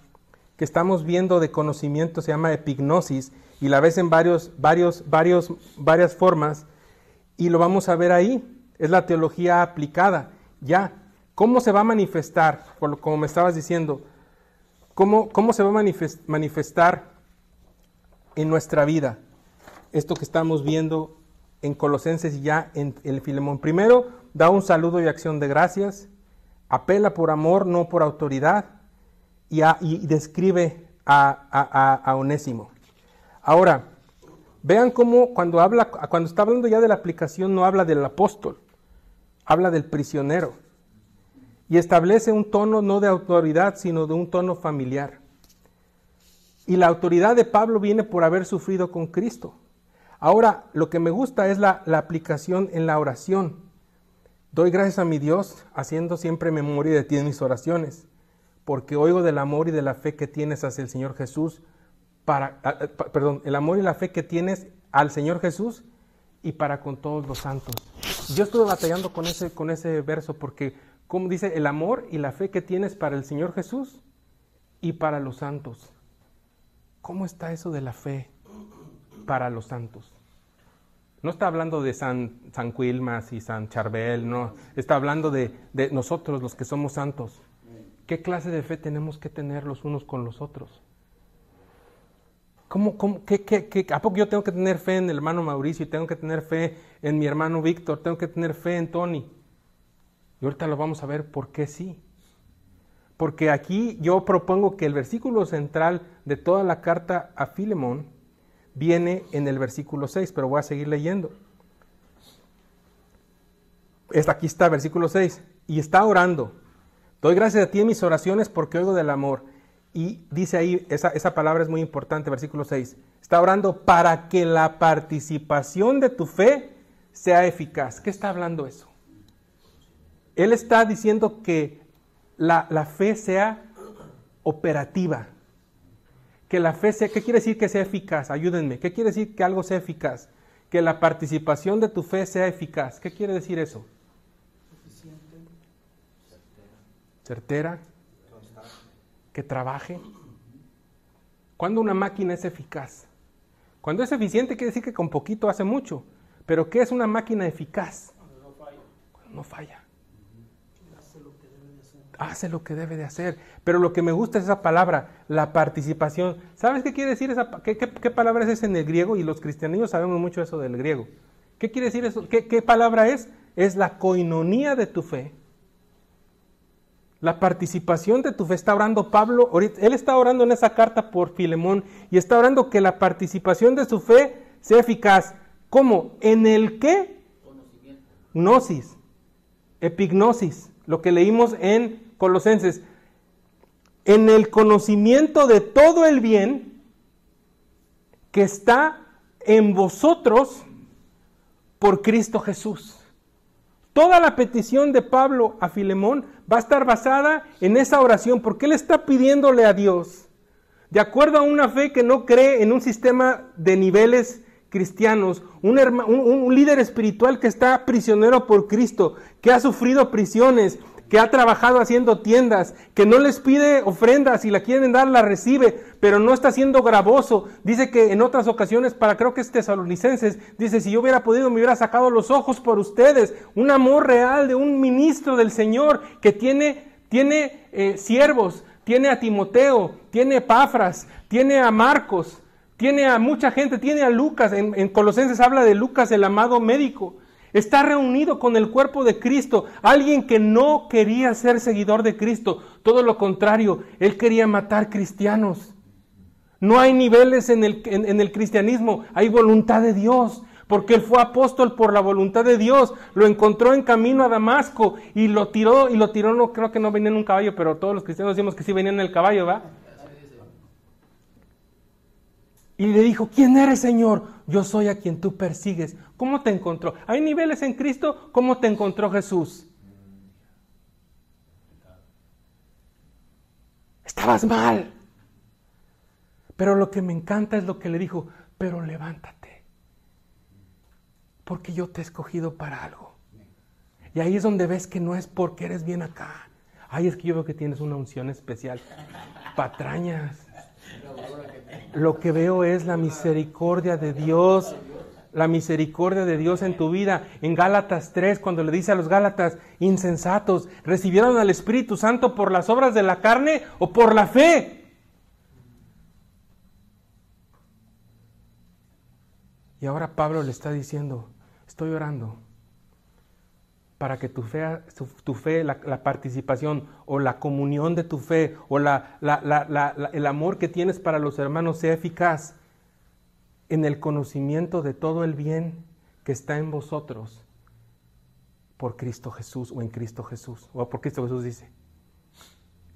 que estamos viendo de conocimiento se llama epignosis y la ves en varias formas y lo vamos a ver ahí. Es la teología aplicada. Ya. ¿Cómo se va a manifestar? Como me estabas diciendo, ¿cómo se va a manifestar en nuestra vida? Esto que estamos viendo en Colosenses y ya en el Filemón. Primero, da un saludo y acción de gracias, apela por amor, no por autoridad, y describe a Onésimo. Ahora, vean cómo cuando está hablando ya de la aplicación, no habla del apóstol, habla del prisionero. Y establece un tono no de autoridad, sino de un tono familiar. Y la autoridad de Pablo viene por haber sufrido con Cristo. Ahora, lo que me gusta es la aplicación en la oración. Doy gracias a mi Dios, haciendo siempre memoria de ti en mis oraciones, porque oigo del amor y de la fe que tienes hacia el Señor Jesús, el amor y la fe que tienes al Señor Jesús y para con todos los santos. Yo estuve batallando con ese verso porque como dice, el amor y la fe que tienes para el Señor Jesús y para los santos. ¿Cómo está eso de la fe para los santos? No está hablando de San Quilmas y San Charbel, no. Está hablando de nosotros, los que somos santos. ¿Qué clase de fe tenemos que tener los unos con los otros? ¿A poco yo tengo que tener fe en el hermano Mauricio? Tengo que tener fe en mi hermano Víctor. Tengo que tener fe en Tony. Y ahorita lo vamos a ver por qué sí. Porque aquí yo propongo que el versículo central de toda la carta a Filemón viene en el versículo 6, pero voy a seguir leyendo. Aquí está, versículo 6. Y está orando. Doy gracias a ti en mis oraciones porque oigo del amor. Y dice ahí, esa palabra es muy importante, versículo 6. Está orando para que la participación de tu fe sea eficaz. ¿Qué está hablando eso? Él está diciendo que la fe sea operativa. Que la fe sea, ¿qué quiere decir que sea eficaz? Ayúdenme. ¿Qué quiere decir que algo sea eficaz? Que la participación de tu fe sea eficaz. ¿Qué quiere decir eso?
Suficiente.
Certera. Que trabaje. ¿Cuándo una máquina es eficaz? Cuando es eficiente quiere decir que con poquito hace mucho. Pero ¿qué es una máquina eficaz? Cuando no falla. Hace lo que debe de hacer. Pero lo que me gusta es esa palabra, la participación. ¿Sabes qué quiere decir esa? ¿Qué palabra es esa en el griego? Y los cristianos sabemos mucho eso del griego. ¿Qué quiere decir eso? ¿Qué palabra es? Es la coinonía de tu fe. La participación de tu fe. Está orando Pablo, él está orando en esa carta por Filemón y está orando que la participación de su fe sea eficaz. ¿Cómo? ¿En el qué?
Conocimiento.
Gnosis, epignosis, lo que leímos en Colosenses. En el conocimiento de todo el bien que está en vosotros por Cristo Jesús. Toda la petición de Pablo a Filemón va a estar basada en esa oración, porque él está pidiéndole a Dios, de acuerdo a una fe que no cree en un sistema de niveles cristianos, un líder espiritual que está prisionero por Cristo, que ha sufrido prisiones, que ha trabajado haciendo tiendas, que no les pide ofrendas, si la quieren dar la recibe, pero no está siendo gravoso. Dice que en otras ocasiones, creo que es Tesalonicenses, dice, si yo hubiera podido me hubiera sacado los ojos por ustedes. Un amor real de un ministro del Señor que tiene siervos, tiene a Timoteo, tiene a Epafras, tiene a Marcos, tiene a mucha gente, tiene a Lucas. En Colosenses habla de Lucas, el amado médico. Está reunido con el cuerpo de Cristo, alguien que no quería ser seguidor de Cristo, todo lo contrario, él quería matar cristianos. No hay niveles en el cristianismo, hay voluntad de Dios, porque él fue apóstol por la voluntad de Dios, lo encontró en camino a Damasco y lo tiró, no creo que no venía en un caballo, pero todos los cristianos decimos que sí venían en el caballo, ¿va? Y le dijo, ¿quién eres, Señor? Yo soy a quien tú persigues. ¿Cómo te encontró? ¿Hay niveles en Cristo? ¿Cómo te encontró Jesús? Estabas mal. Pero lo que me encanta es lo que le dijo, pero levántate, porque yo te he escogido para algo. Y ahí es donde ves que no es porque eres bien acá. Ay, es que yo veo que tienes una unción especial. Patrañas. Lo que veo es la misericordia de Dios, la misericordia de Dios en tu vida. En Gálatas 3, cuando le dice a los Gálatas, insensatos, ¿recibieron al Espíritu Santo por las obras de la carne o por la fe? Y ahora Pablo le está diciendo, estoy orando para que tu fe, la participación o la comunión de tu fe o el amor que tienes para los hermanos sea eficaz en el conocimiento de todo el bien que está en vosotros por Cristo Jesús o en Cristo Jesús, o por Cristo Jesús dice.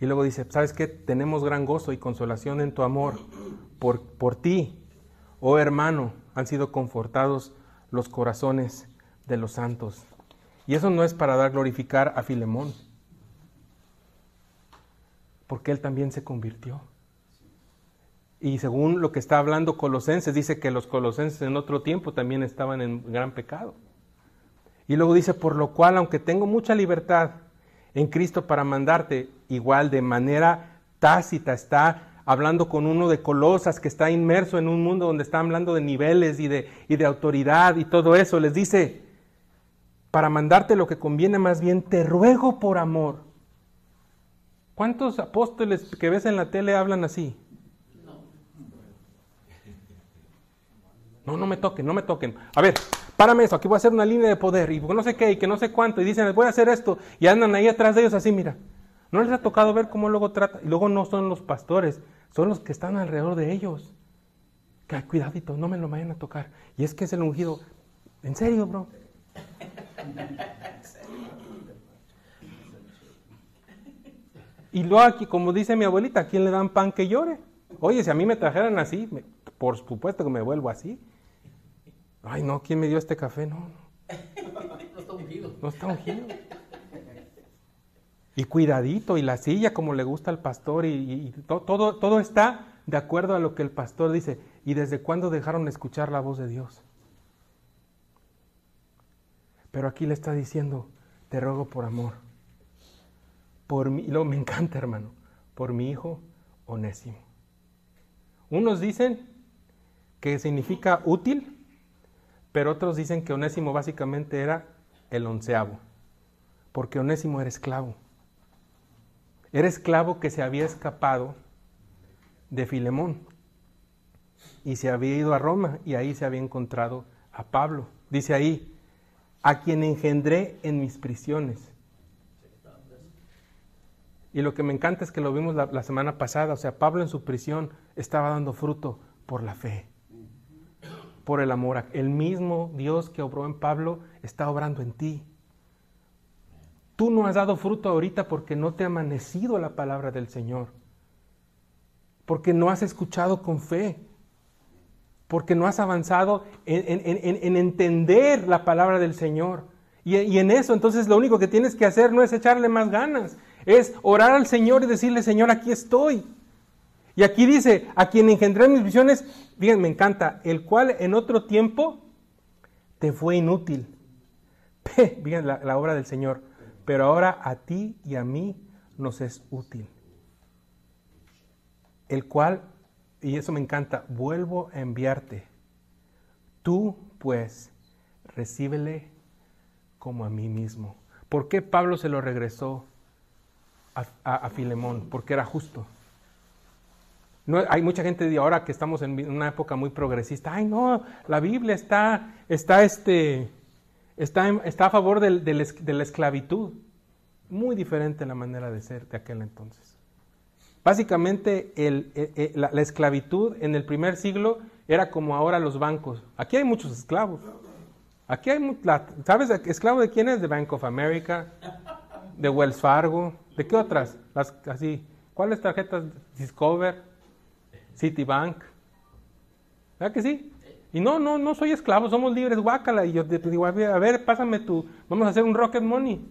Y luego dice, ¿sabes qué? Tenemos gran gozo y consolación en tu amor por ti, oh hermano, han sido confortados los corazones de los santos. Y eso no es para glorificar a Filemón, porque él también se convirtió. Y según lo que está hablando Colosenses, dice que los colosenses en otro tiempo también estaban en gran pecado. Y luego dice, por lo cual, aunque tengo mucha libertad en Cristo para mandarte, igual de manera tácita está hablando con uno de Colosas que está inmerso en un mundo donde está hablando de niveles y de autoridad y todo eso. Les dice, para mandarte lo que conviene, más bien te ruego por amor. ¿Cuántos apóstoles que ves en la tele hablan así? No, no me toquen, no me toquen. A ver, párame eso, aquí voy a hacer una línea de poder, y no sé qué, y que no sé cuánto, y dicen, voy a hacer esto, y andan ahí atrás de ellos así, mira. ¿No les ha tocado ver cómo luego trata? Y luego no son los pastores, son los que están alrededor de ellos. Que cuidadito, no me lo vayan a tocar. Y es que es el ungido. ¿En serio, bro? Y luego aquí, como dice mi abuelita, ¿a quién le dan pan que llore? Oye, si a mí me trajeran así, por supuesto que me vuelvo así. Ay, no, ¿quién me dio este café? No,
No está ungido.
no está ungido. Y cuidadito, y la silla como le gusta al pastor, y todo está de acuerdo a lo que el pastor dice. ¿Y desde cuándo dejaron de escuchar la voz de Dios? Pero aquí le está diciendo, te ruego por amor, por mí, y luego me encanta, hermano, por mi hijo Onésimo. Unos dicen que significa útil, pero otros dicen que Onésimo básicamente era el 11avo, porque Onésimo era esclavo. Era esclavo que se había escapado de Filemón y se había ido a Roma y ahí se había encontrado a Pablo. Dice ahí, a quien engendré en mis prisiones. Y lo que me encanta es que lo vimos la semana pasada, o sea, Pablo en su prisión estaba dando fruto por la fe, por el amor. El mismo Dios que obró en Pablo está obrando en ti. Tú no has dado fruto ahorita porque no te ha amanecido la palabra del Señor, porque no has escuchado con fe, porque no has avanzado en entender la palabra del Señor. Y en eso, entonces, lo único que tienes que hacer no es echarle más ganas, es orar al Señor y decirle, Señor, aquí estoy. Y aquí dice, a quien engendré mis visiones, fíjense, me encanta, el cual en otro tiempo te fue inútil. Fíjense la obra del Señor. Pero ahora a ti y a mí nos es útil. El cual, y eso me encanta, vuelvo a enviarte. Tú, pues, recíbele como a mí mismo. ¿Por qué Pablo se lo regresó a Filemón? Porque era justo. No, hay mucha gente de ahora que estamos en una época muy progresista. Ay, no, la Biblia está a favor de la esclavitud. Muy diferente la manera de ser de aquel entonces. Básicamente la esclavitud en el primer siglo era como ahora los bancos. Aquí hay muchos esclavos. Aquí hay, ¿sabes esclavo de quién es? De Bank of America, de Wells Fargo, ¿de qué otras? Así, ¿cuáles tarjetas? Discover, Citibank. ¿Verdad que sí? Y no soy esclavo, somos libres, guácala. Y yo te digo, a ver, pásame vamos a hacer un Rocket Money.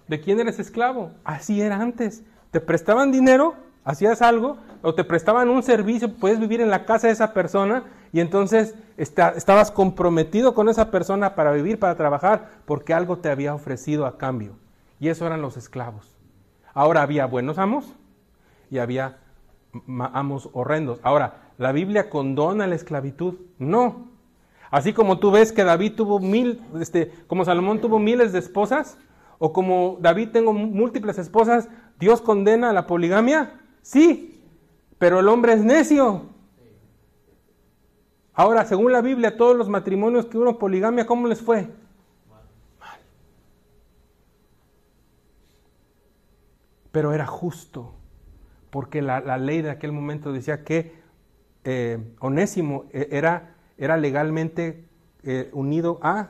¿De quién eres esclavo? Así era antes. Te prestaban dinero, hacías algo, o te prestaban un servicio, puedes vivir en la casa de esa persona, y entonces estabas comprometido con esa persona para vivir, para trabajar, porque algo te había ofrecido a cambio. Y eso eran los esclavos. Ahora había buenos amos y había amos horrendos. Ahora, ¿la Biblia condona la esclavitud? No. Así como tú ves que David tuvo como Salomón tuvo miles de esposas, o como David tengo múltiples esposas, ¿Dios condena la poligamia? Sí, pero el hombre es necio. Ahora, según la Biblia, todos los matrimonios que hubo poligamia, ¿cómo les fue? Mal. Pero era justo, porque la ley de aquel momento decía que Onésimo era legalmente unido a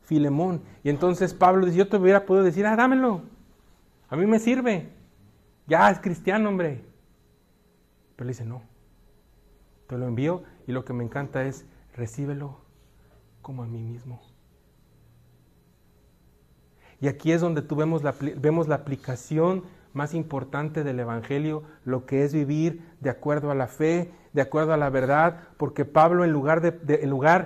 Filemón. Y entonces Pablo dice, yo te hubiera podido decir, dámelo, a mí me sirve, ya es cristiano, hombre. Pero le dice, no, te lo envío, y lo que me encanta es, recíbelo como a mí mismo. Y aquí es donde vemos la aplicación más importante del Evangelio, lo que es vivir de acuerdo a la fe, de acuerdo a la verdad, porque Pablo en lugar de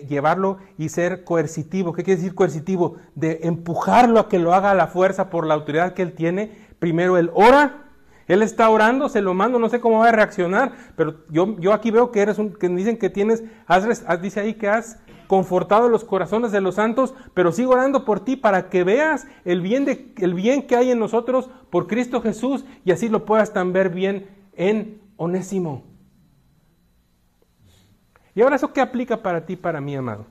llevarlo y ser coercitivo, ¿qué quiere decir coercitivo? De empujarlo a que lo haga a la fuerza por la autoridad que él tiene, primero él ora, él está orando, se lo mando, no sé cómo va a reaccionar, pero yo aquí veo que que dicen que dice ahí que has confortado los corazones de los santos, pero sigo orando por ti para que veas el bien que hay en nosotros por Cristo Jesús, y así lo puedas también ver bien en Onésimo. ¿Y ahora eso qué aplica para ti y para mí, amado?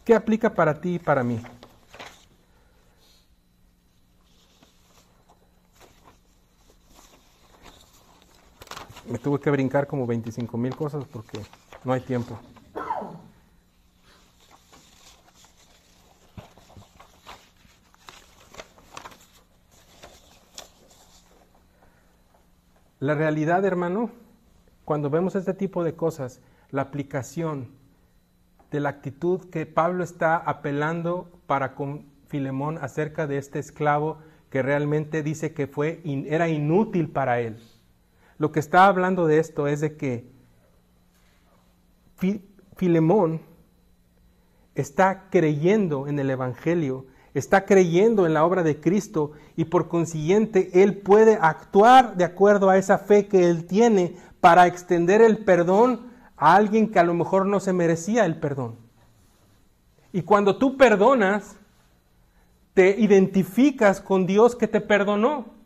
¿Qué aplica para ti y para mí? Me tuve que brincar como 25,000 cosas porque no hay tiempo. La realidad, hermano, cuando vemos este tipo de cosas, la aplicación de la actitud que Pablo está apelando para con Filemón acerca de este esclavo que realmente dice que era inútil para él. Lo que está hablando de esto es de que Filemón está creyendo en el Evangelio, está creyendo en la obra de Cristo y por consiguiente él puede actuar de acuerdo a esa fe que él tiene para extender el perdón a alguien que a lo mejor no se merecía el perdón. Y cuando tú perdonas, te identificas con Dios que te perdonó.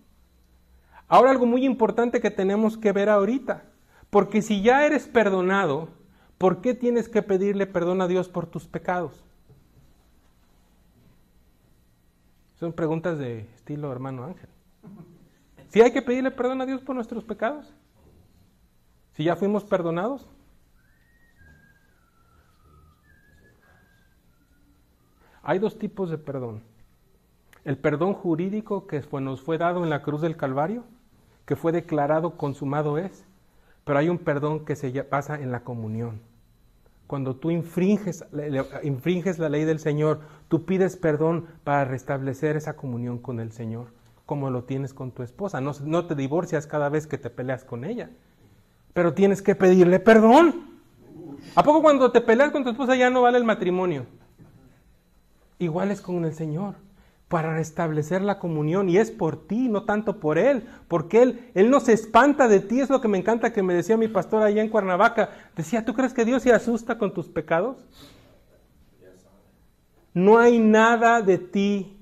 Ahora algo muy importante que tenemos que ver ahorita, porque si ya eres perdonado, ¿por qué tienes que pedirle perdón a Dios por tus pecados? Son preguntas de estilo hermano Ángel. ¿Sí hay que pedirle perdón a Dios por nuestros pecados? ¿Si ya fuimos perdonados? Hay dos tipos de perdón. El perdón jurídico que nos fue dado en la cruz del Calvario, que fue declarado consumado es, pero hay un perdón que se basa en la comunión. Cuando tú infringes la ley del Señor, tú pides perdón para restablecer esa comunión con el Señor, como lo tienes con tu esposa. No te divorcias cada vez que te peleas con ella, pero tienes que pedirle perdón. ¿A poco cuando te peleas con tu esposa ya no vale el matrimonio? Igual es con el Señor, para restablecer la comunión, y es por ti, no tanto por Él, porque Él no se espanta de ti. Es lo que me encanta que me decía mi pastor allá en Cuernavaca. Decía, ¿tú crees que Dios se asusta con tus pecados? No hay nada de ti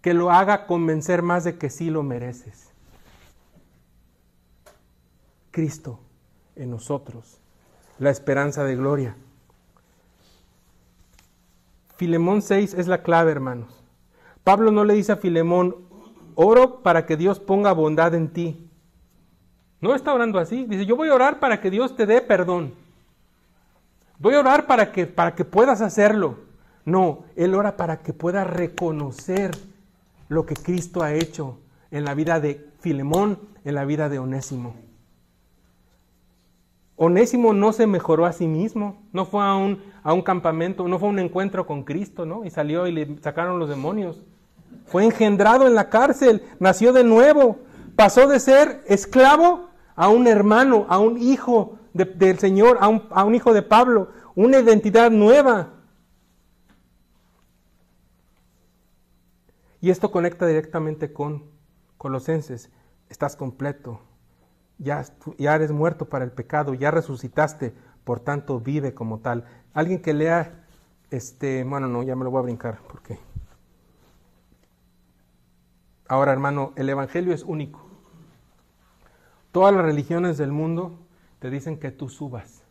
que lo haga convencer más de que sí lo mereces. Cristo en nosotros, la esperanza de gloria. Filemón 6 es la clave, hermanos. Pablo no le dice a Filemón, oro para que Dios ponga bondad en ti. No está orando así. Dice, yo voy a orar para que Dios te dé perdón. Voy a orar para que puedas hacerlo. No, él ora para que puedas reconocer lo que Cristo ha hecho en la vida de Filemón, en la vida de Onésimo. Onésimo no se mejoró a sí mismo, no fue a un campamento, no fue a un encuentro con Cristo, ¿no? Y salió y le sacaron los demonios. Fue engendrado en la cárcel, nació de nuevo, pasó de ser esclavo a un hermano, a un hijo del Señor, a un hijo de Pablo, una identidad nueva. Y esto conecta directamente con Colosenses. Estás completo. Ya eres muerto para el pecado, ya resucitaste, por tanto vive como tal. Alguien que lea, bueno, no, ya me lo voy a brincar, porque ahora, hermano, el Evangelio es único. Todas las religiones del mundo te dicen que tú subas.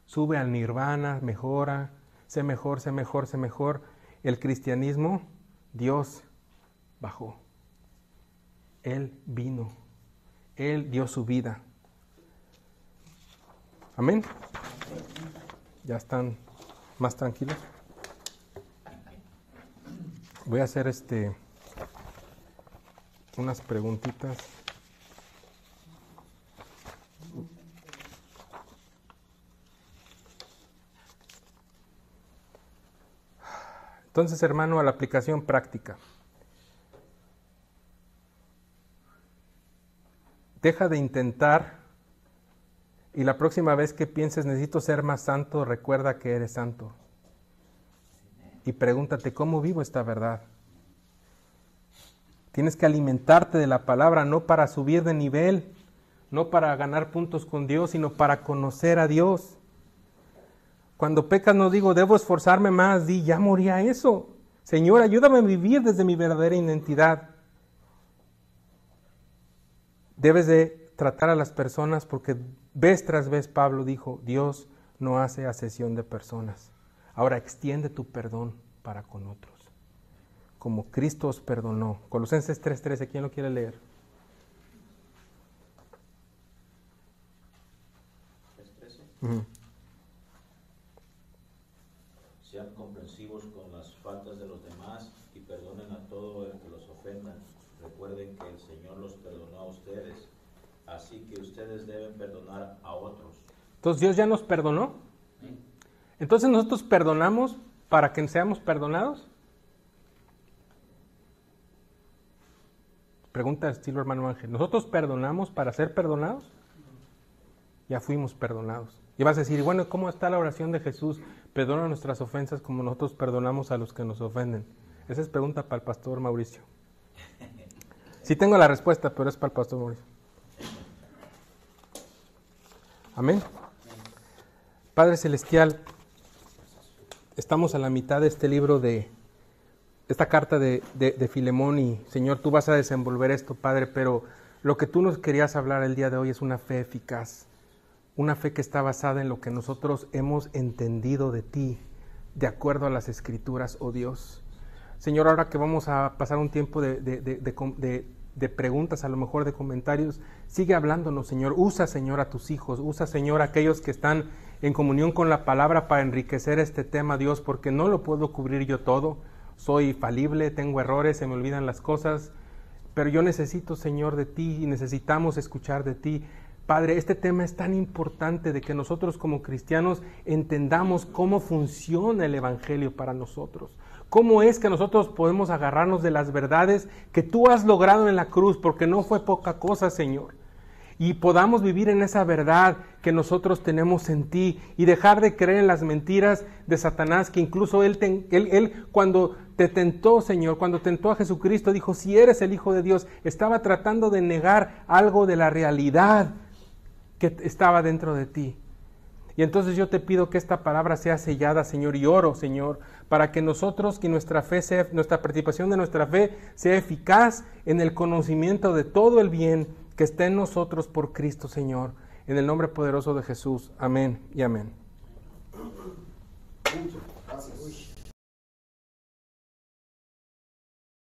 Sube al nirvana, mejora, sé mejor, sé mejor, sé mejor. El cristianismo, Dios bajó. Él vino. Él dio su vida. Amén. ¿Ya están más tranquilos? Voy a hacer unas preguntitas. Entonces, hermano, a la aplicación práctica. Deja de intentar y la próxima vez que pienses necesito ser más santo, recuerda que eres santo. Y pregúntate, ¿cómo vivo esta verdad? Tienes que alimentarte de la palabra, no para subir de nivel, no para ganar puntos con Dios, sino para conocer a Dios. Cuando pecas no digo, debo esforzarme más, di, ya morí a eso. Señor, ayúdame a vivir desde mi verdadera identidad. Debes de tratar a las personas, porque vez tras vez Pablo dijo, Dios no hace acepción de personas. Ahora extiende tu perdón para con otros, como Cristo os perdonó. Colosenses 3:13, ¿quién lo quiere leer?
3:13. Sean comprensivos con las faltas de los demás y perdonen a todo el que los ofenda. Recuerden que el Señor los perdonó a ustedes, así que ustedes deben perdonar a otros.
Entonces Dios ya nos perdonó. Entonces nosotros perdonamos para que seamos perdonados. Pregunta estilo hermano Ángel, ¿nosotros perdonamos para ser perdonados? Ya fuimos perdonados. Y vas a decir, bueno, ¿cómo está la oración de Jesús? Perdona nuestras ofensas como nosotros perdonamos a los que nos ofenden. Esa es pregunta para el pastor Mauricio. Sí tengo la respuesta, pero es para el pastor Mauricio. Amén. Padre Celestial, estamos a la mitad de este libro esta carta de Filemón y Señor, tú vas a desenvolver esto, Padre, pero lo que tú nos querías hablar el día de hoy es una fe eficaz, una fe que está basada en lo que nosotros hemos entendido de ti, de acuerdo a las Escrituras, oh Dios. Señor, ahora que vamos a pasar un tiempo de preguntas, a lo mejor de comentarios, sigue hablándonos, Señor. Usa, Señor, a tus hijos, usa, Señor, a aquellos que están en comunión con la palabra para enriquecer este tema, Dios, porque no lo puedo cubrir yo todo. Soy falible, tengo errores, se me olvidan las cosas, pero yo necesito, Señor, de ti y necesitamos escuchar de ti. Padre, este tema es tan importante de que nosotros como cristianos entendamos cómo funciona el Evangelio para nosotros. ¿Cómo es que nosotros podemos agarrarnos de las verdades que tú has logrado en la cruz? Porque no fue poca cosa, Señor. Y podamos vivir en esa verdad que nosotros tenemos en ti y dejar de creer en las mentiras de Satanás, que incluso él cuando te tentó, Señor, cuando tentó a Jesucristo, dijo, si eres el Hijo de Dios, estaba tratando de negar algo de la realidad que estaba dentro de ti. Y entonces yo te pido que esta palabra sea sellada, Señor, y oro, Señor, para que nosotros, que nuestra participación de nuestra fe sea eficaz en el conocimiento de todo el bien que esté en nosotros por Cristo, Señor. En el nombre poderoso de Jesús. Amén y amén.
Gracias.